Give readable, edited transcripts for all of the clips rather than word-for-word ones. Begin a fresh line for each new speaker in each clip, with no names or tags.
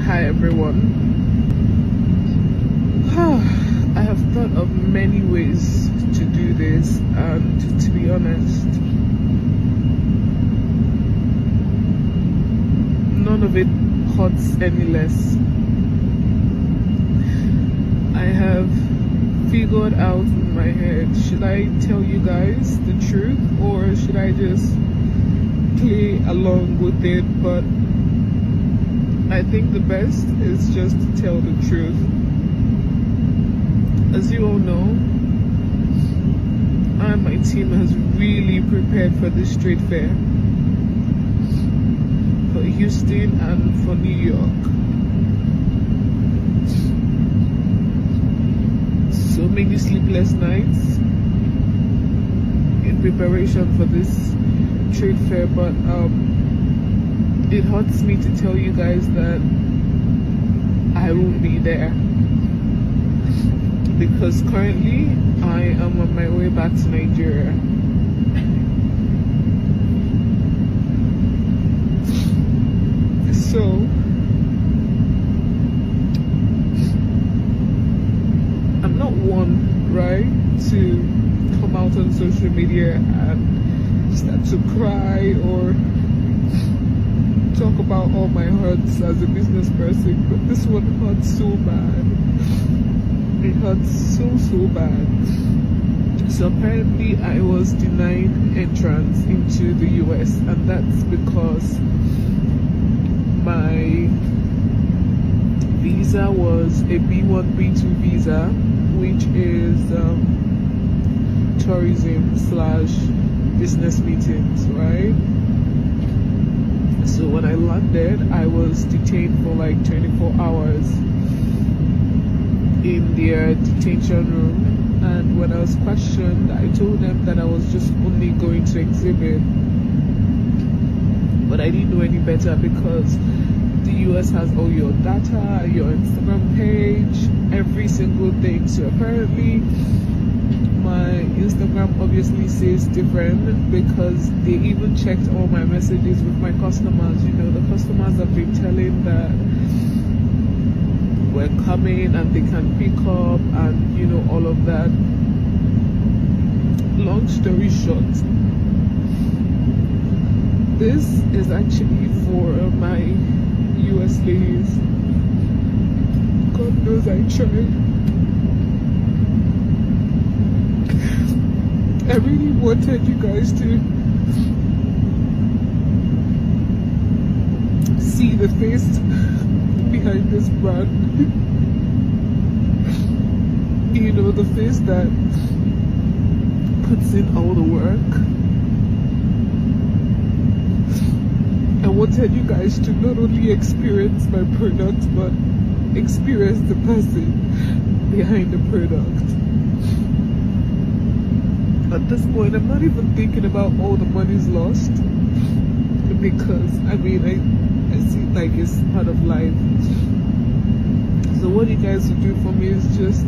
Hi everyone. I have thought of many ways to do this, and to be honest, none of it hurts any less. I have figured out in my head, should I tell you guys the truth or should I just play along with it? But I think the best is just to tell the truth. As you all know, I and my team has really prepared for this trade fair, for Houston and for New York. So many sleepless nights in preparation for this trade fair, but it hurts me to tell you guys that I won't be there, because currently I am on my way back to Nigeria. So I'm not one, right, to come out on social media and start to cry or talk about all my hurts as a business person, but this one hurts so bad. It hurts so bad. So apparently I was denied entrance into the US, and that's because my visa was a B1, B2 visa, which is tourism/business meetings, right? So when I landed, I was detained for like 24 hours in their detention room, and when I was questioned, I told them that I was just only going to exhibit, but I didn't know any better because the US has all your data, your Instagram page, every single thing. So apparently my Instagram obviously says different, because they even checked all my messages with my customers. You know, the customers have been telling that we're coming and they can pick up, and you know, all of that. Long story short, this is actually for my US ladies. God knows I tried. I really wanted you guys to see the face behind this brand. You know, the face that puts in all the work. I wanted you guys to not only experience my product, but experience the person behind the product. At this point, I'm not even thinking about all the money's lost, because I mean, I see it like it's part of life. So what you guys will do for me is just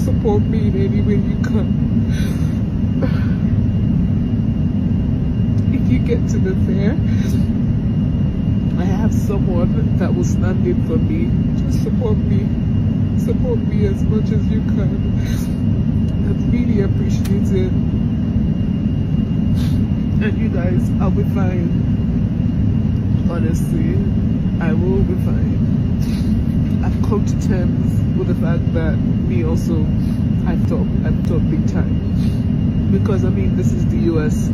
support me in any way you can. If you get to the fair, I have someone that will stand in for me. Just support me as much as you can. I'd really appreciate it. And you guys, I'll be fine. Honestly, I will be fine. I've come to terms with the fact that me also, I've talked big time. Because I mean, this is the US.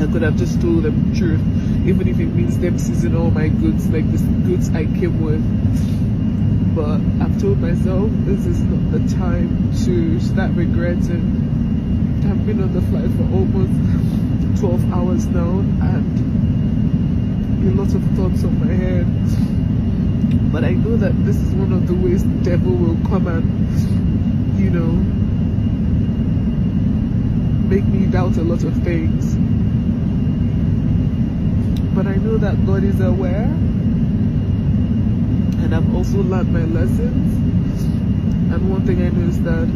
I could have just told them the truth, even if it means them seizing all my goods, like the goods I came with. But I've told myself this is not the time to start regretting. I've been on the flight for almost 12 hours now, and a lot of thoughts on my head. But I know that this is one of the ways the devil will come and, you know, make me doubt a lot of things. But I know that God is aware, and I've also learned my lessons. And one thing I know is that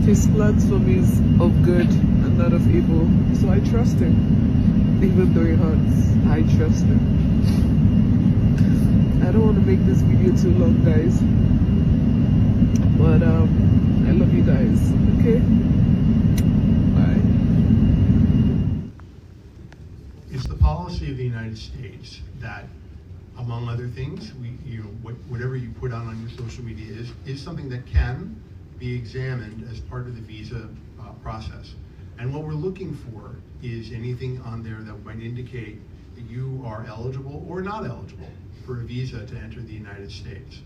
His plans for me is of good and not of evil. So I trust Him. even though it hurts. I trust him. I don't want to make this video too long, guys, but I love you guys. Okay, bye.
It's the policy of the United States that, among other things, whatever you put out on your social media is something that can be examined as part of the visa process. And what we're looking for is anything on there that might indicate that you are eligible or not eligible for a visa to enter the United States.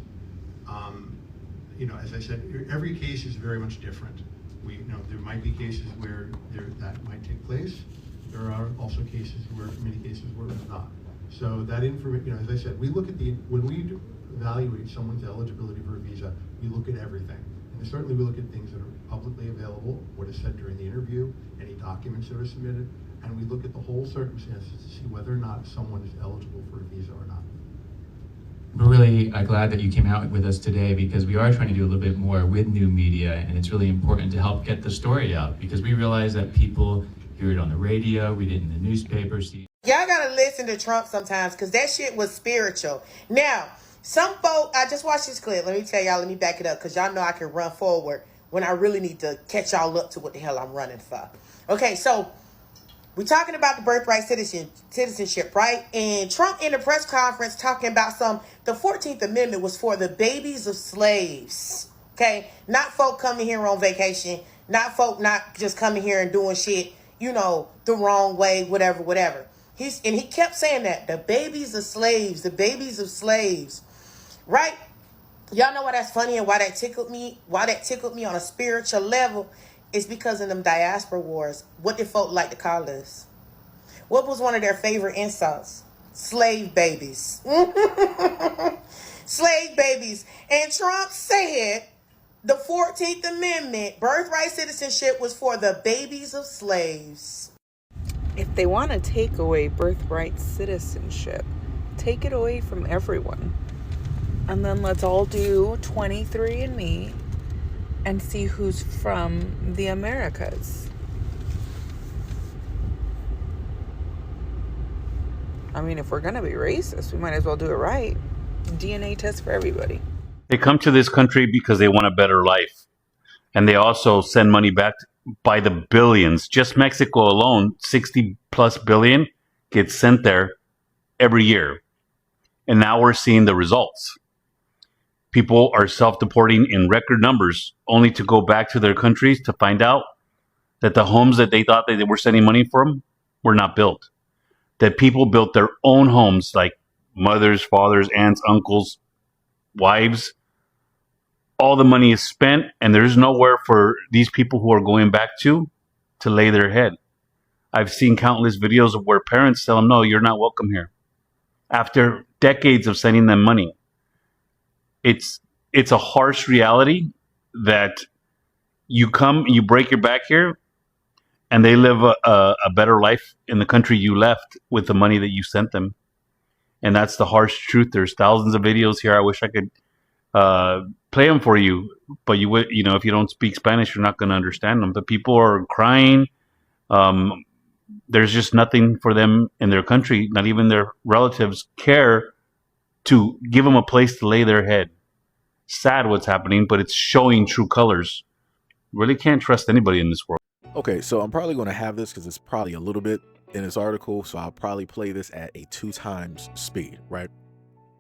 As I said, every case is very much different. There might be cases where that might take place. There are also many cases where it's not. So that information, as I said, when we evaluate someone's eligibility for a visa, we look at everything. And certainly we look at things that are publicly available, what is said during the interview, any documents that are submitted, and we look at the whole circumstances to see whether or not someone is eligible for a visa or not.
We're really glad that you came out with us today, because we are trying to do a little bit more with new media, and it's really important to help get the story out, because we realize that people hear it on the radio, read it in the newspapers.
Y'all gotta listen to Trump sometimes, because that shit was spiritual. Now, some folk, I just watched this clip. Let me tell y'all, let me back it up, because y'all know I can run forward when I really need to catch y'all up to what the hell I'm running for. Okay, so we're talking about the birthright citizenship, right? And Trump in the press conference talking about the 14th Amendment was for the babies of slaves. Okay? Not folk coming here on vacation. Not folk not just coming here and doing shit, the wrong way, whatever. And he kept saying that. The babies of slaves, the babies of slaves. Right? Y'all know why that's funny and why that tickled me? Why that tickled me on a spiritual level? Is because in them diaspora wars, what did folk like to call us? What was one of their favorite insults? Slave babies. Slave babies. And Trump said the 14th Amendment, birthright citizenship, was for the babies of slaves.
If they want to take away birthright citizenship, take it away from everyone. And then let's all do 23andMe and see who's from the Americas. I mean, if we're going to be racist, we might as well do it right. DNA test for everybody.
They come to this country because they want a better life. And they also send money back by the billions. Just Mexico alone, 60 plus billion gets sent there every year. And now we're seeing the results. People are self-deporting in record numbers, only to go back to their countries to find out that the homes that they thought that they were sending money from were not built. That people built their own homes, like mothers, fathers, aunts, uncles, wives. All the money is spent, and there's nowhere for these people who are going back to lay their head. I've seen countless videos of where parents tell them, no, you're not welcome here. After decades of sending them money. It's a harsh reality that you come, you break your back here, and they live a better life in the country you left with the money that you sent them. And that's the harsh truth. There's thousands of videos here. I wish I could play them for you, but you would, if you don't speak Spanish, you're not going to understand them. But people are crying. There's just nothing for them in their country. Not even their relatives care to give them a place to lay their head. Sad what's happening, but it's showing true colors. Really can't trust anybody in this world.
Okay, so I'm probably going to have this because it's probably a little bit in this article, so I'll probably play this at a 2x speed, right?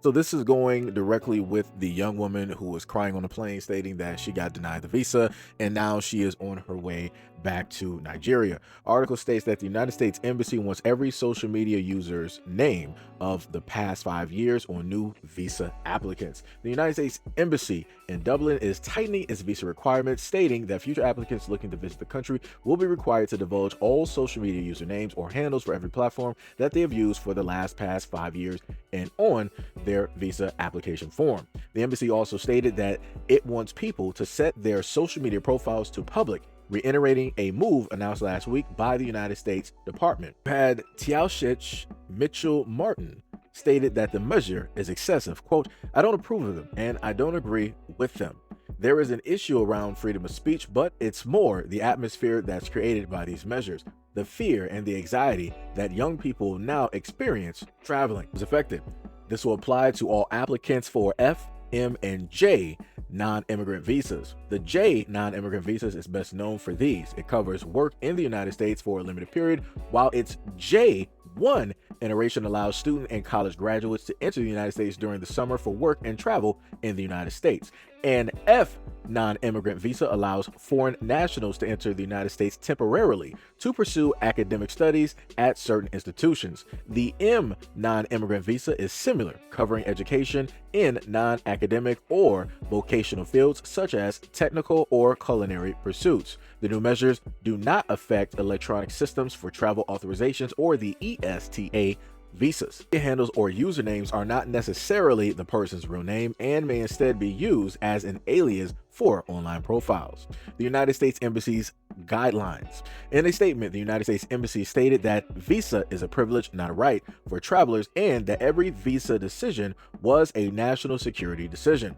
So this is going directly with the young woman who was crying on the plane stating that she got denied the visa and now she is on her way back to Nigeria. Article states that the United States Embassy wants every social media user's name of the past 5 years on new visa applicants. The United States Embassy in Dublin is tightening its visa requirements, stating that future applicants looking to visit the country will be required to divulge all social media usernames or handles for every platform that they have used for the past 5 years and on their visa application form. The embassy also stated that it wants people to set their social media profiles to public, reiterating a move announced last week by the United States Department. Had Taoiseach Mitchell Martin stated that the measure is excessive. Quote, "I don't approve of them and I don't agree with them. There is an issue around freedom of speech, but it's more the atmosphere that's created by these measures. the fear and the anxiety that young people now experience traveling is affected. This will apply to all applicants for F, M, and J non-immigrant visas. The J non-immigrant visas is best known for these. It covers work in the United States for a limited period, while its J1 iteration allows student and college graduates to enter the United States during the summer for work and travel in the United States. And F non-immigrant visa allows foreign nationals to enter the United States temporarily to pursue academic studies at certain institutions. The M non-immigrant visa is similar, covering education in non-academic or vocational fields such as technical or culinary pursuits. The new measures do not affect electronic systems for travel authorizations or the ESTA visas. Handles or usernames are not necessarily the person's real name and may instead be used as an alias for online profiles. The United States Embassy's guidelines. In a statement, the United States Embassy stated that visa is a privilege, not a right, for travelers, and that every visa decision was a national security decision.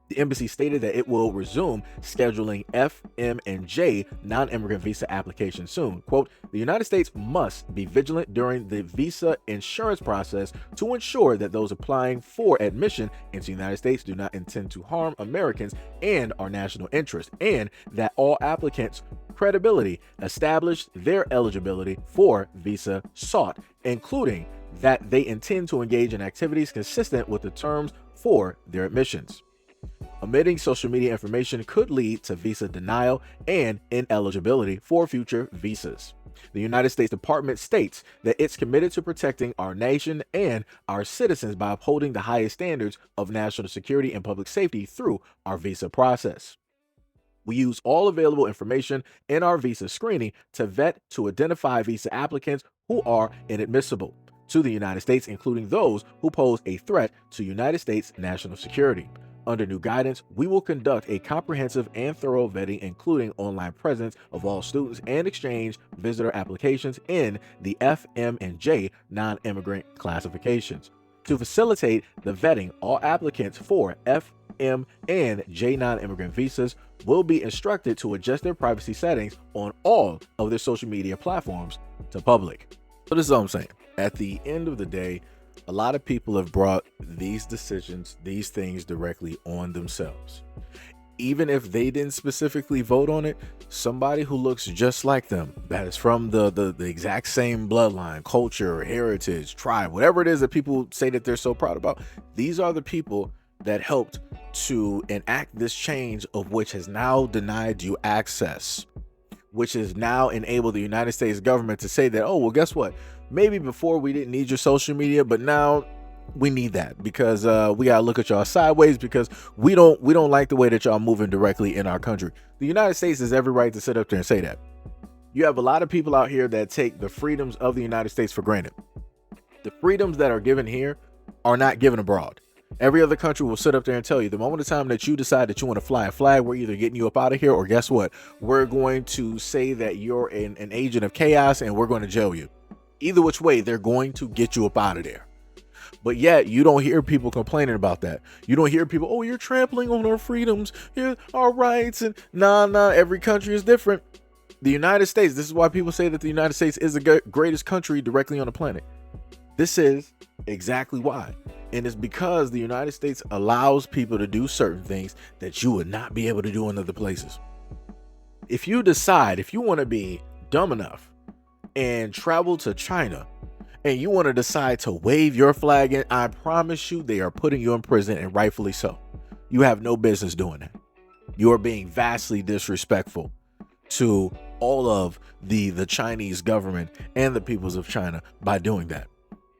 The embassy stated that it will resume scheduling F, M, and J non-immigrant visa applications soon. Quote, the United States must be vigilant during the visa insurance process to ensure that those applying for admission into the United States do not intend to harm Americans and our national interest, and that all applicants' credibility establish their eligibility for visa sought, including that they intend to engage in activities consistent with the terms for their admissions. Omitting social media information could lead to visa denial and ineligibility for future visas. The United States Department states that it's committed to protecting our nation and our citizens by upholding the highest standards of national security and public safety through our visa process. We use all available information in our visa screening to vet to identify visa applicants who are inadmissible to the United States, including those who pose a threat to United States national security. Under new guidance, we will conduct a comprehensive and thorough vetting, including online presence of all students and exchange visitor applications in the F, M, and J non-immigrant classifications. To facilitate the vetting, all applicants for F, M, and J non-immigrant visas will be instructed to adjust their privacy settings on all of their social media platforms to public. So this is all I'm saying. At the end of the day, a lot of people have brought these decisions, these things directly on themselves. Even if they didn't specifically vote on it, somebody who looks just like them, that is from the exact same bloodline, culture, heritage, tribe, whatever it is that people say that they're so proud about, these are the people that helped to enact this change, of which has now denied you access, which has now enabled the United States government to say that, oh, well, guess what? Maybe before we didn't need your social media, but now we need that because we gotta look at y'all sideways because we don't like the way that y'all moving directly in our country. The United States has every right to sit up there and say that. You have a lot of people out here that take the freedoms of the United States for granted. The freedoms that are given here are not given abroad. Every other country will sit up there and tell you the moment of time that you decide that you want to fly a flag, we're either getting you up out of here, or guess what? We're going to say that you're an agent of chaos and we're going to jail you. Either which way, they're going to get you up out of there. But yet, you don't hear people complaining about that. You don't hear people, oh, you're trampling on our freedoms, our rights, and nah, every country is different. The United States, this is why people say that the United States is the greatest country directly on the planet. This is exactly why. And it's because the United States allows people to do certain things that you would not be able to do in other places. If you decide, if you want to be dumb enough and travel to China and you want to decide to wave your flag in, I promise you they are putting you in prison, and rightfully so. You have no business doing that. You are being vastly disrespectful to all of the Chinese government and the peoples of China by doing that.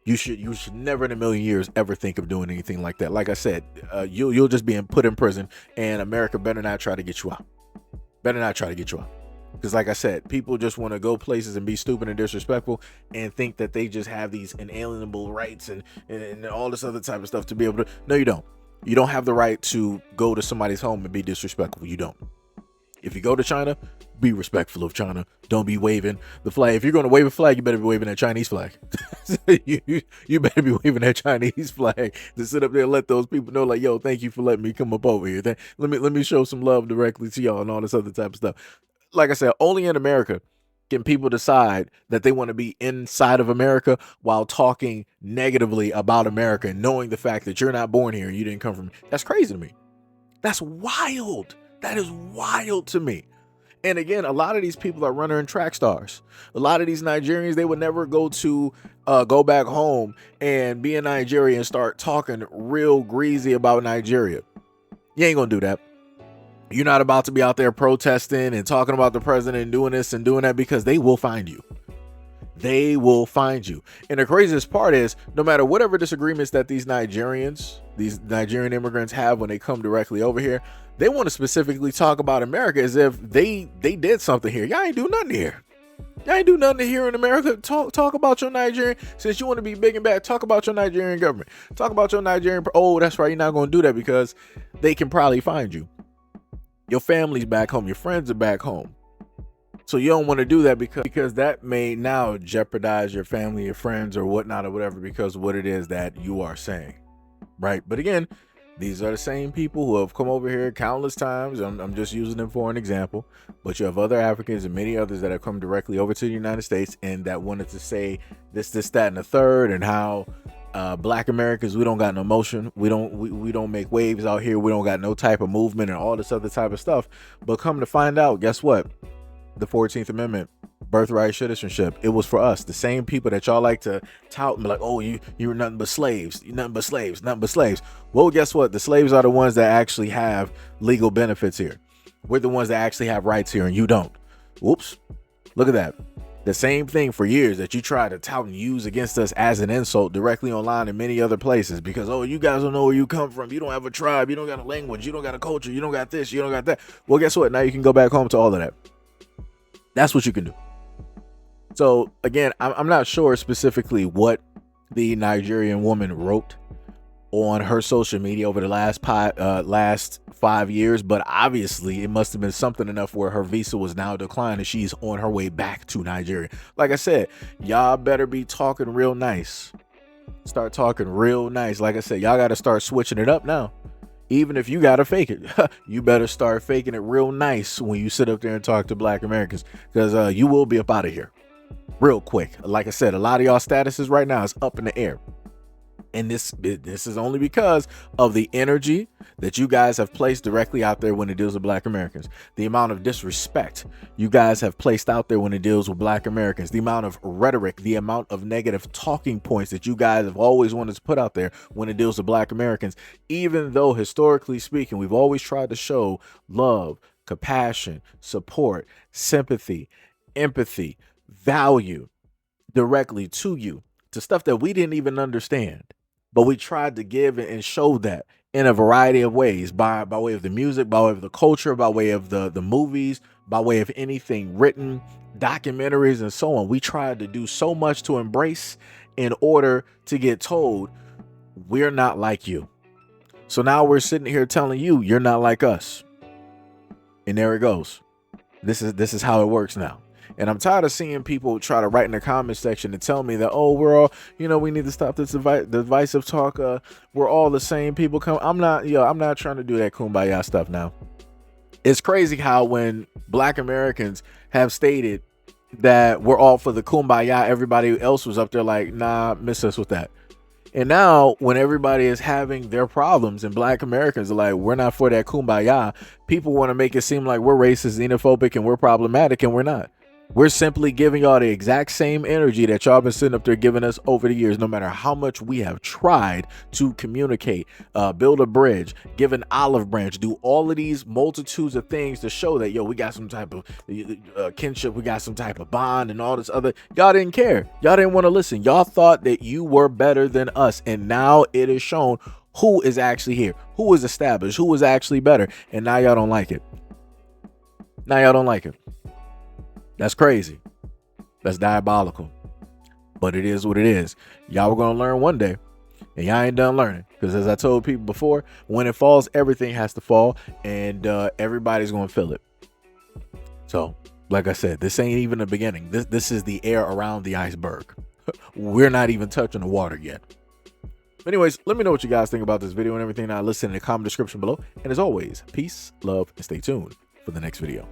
You should never in a million years ever think of doing anything like that. Like I said, you'll just be put in prison, and America better not try to get you out. Better not try to get you out. Because like I said, people just want to go places and be stupid and disrespectful and think that they just have these inalienable rights and all this other type of stuff to be able to. No, you don't. You don't have the right to go to somebody's home and be disrespectful. You don't. If you go to China, be respectful of China. Don't be waving the flag. If you're going to wave a flag, you better be waving that Chinese flag. you better be waving that Chinese flag to sit up there and let those people know, like, yo, thank you for letting me come up over here. Let me show some love directly to y'all and all this other type of stuff. Like I said, only in America can people decide that they want to be inside of America while talking negatively about America and knowing the fact that you're not born here and you didn't come from? That's crazy to me. That's wild. That is wild to me. And again, a lot of these people are runner and track stars. A lot of these Nigerians, they would never go back home and be in Nigeria and start talking real greasy about Nigeria. You ain't gonna do that. You're not about to be out there protesting and talking about the president and doing this and doing that, because they will find you. They will find you. And the craziest part is, no matter whatever disagreements that these Nigerian immigrants have when they come directly over here, they want to specifically talk about America as if they did something here. Y'all ain't do nothing here. Y'all ain't do nothing here in America. Talk about your Nigerian. Since you want to be big and bad, talk about your Nigerian government. Talk about your Nigerian. Oh, that's right. You're not going to do that because they can probably find you. Your family's back home. Your friends are back home. So you don't want to do that because that may now jeopardize your family, your friends, or whatnot, or whatever, because of what it is that you are saying, right? But again, these are the same people who have come over here countless times. I'm just using them for an example, but you have other Africans and many others that have come directly over to the United States and that wanted to say this, that, and the third, and how Black Americans, we don't got no motion. We don't make waves out here. We don't got no type of movement and all this other type of stuff. But come to find out, guess what? The 14th Amendment, birthright citizenship, it was for us. The same people that y'all like to tout and be like, oh, you're nothing but slaves. You're nothing but slaves, nothing but slaves. Well, guess what? The slaves are the ones that actually have legal benefits here. We're the ones that actually have rights here, and you don't. Whoops. Look at that. The same thing for years that you try to tout and use against us as an insult directly online and many other places because, oh, you guys don't know where you come from. You don't have a tribe. You don't got a language. You don't got a culture. You don't got this. You don't got that. Well, guess what? Now you can go back home to all of that. That's what you can do. So again, I'm not sure specifically what the Nigerian woman wrote on her social media over the last 5 years, but obviously it must have been something enough where her visa was now declined and she's on her way back to Nigeria. Like I said, y'all better be talking real nice. Start talking real nice. Like I said, y'all got to start switching it up now. Even if you got to fake it, you better start faking it real nice when you sit up there and talk to Black Americans, because you will be up out of here real quick. Like I said, a lot of y'all statuses right now is up in the air. And this is only because of the energy that you guys have placed directly out there when it deals with Black Americans. The amount of disrespect you guys have placed out there when it deals with Black Americans. The amount of rhetoric, the amount of negative talking points that you guys have always wanted to put out there when it deals with Black Americans. Even though historically speaking, we've always tried to show love, compassion, support, sympathy, empathy, value directly to you, to stuff that we didn't even understand. But we tried to give and show that in a variety of ways, by way of the music, by way of the culture, by way of the movies, by way of anything written, documentaries, and so on. We tried to do so much to embrace in order to get told we're not like you. So now we're sitting here telling you you're not like us. And there it goes. This is how it works now. And I'm tired of seeing people try to write in the comment section and tell me that, oh, we're all, we need to stop this divisive talk. We're all the same people. I'm not trying to do that kumbaya stuff now. It's crazy how when Black Americans have stated that we're all for the kumbaya, everybody else was up there like, nah, miss us with that. And now when everybody is having their problems and Black Americans are like, we're not for that kumbaya, people want to make it seem like we're racist, xenophobic, and we're problematic, and we're not. We're simply giving y'all the exact same energy that y'all been sitting up there giving us over the years, no matter how much we have tried to communicate, build a bridge, give an olive branch, do all of these multitudes of things to show that, we got some type of kinship, we got some type of bond and all this other. Y'all didn't care. Y'all didn't want to listen. Y'all thought that you were better than us. And now it is shown who is actually here, who is established, who is actually better. And now y'all don't like it. Now y'all don't like it. That's crazy. That's diabolical. But it is what it is. Y'all were going to learn one day. And y'all ain't done learning. Because as I told people before, when it falls, everything has to fall. And everybody's going to feel it. So, like I said, this ain't even the beginning. This is the air around the iceberg. We're not even touching the water yet. Anyways, let me know what you guys think about this video and everything. Now listen in the comment description below. And as always, peace, love, and stay tuned for the next video.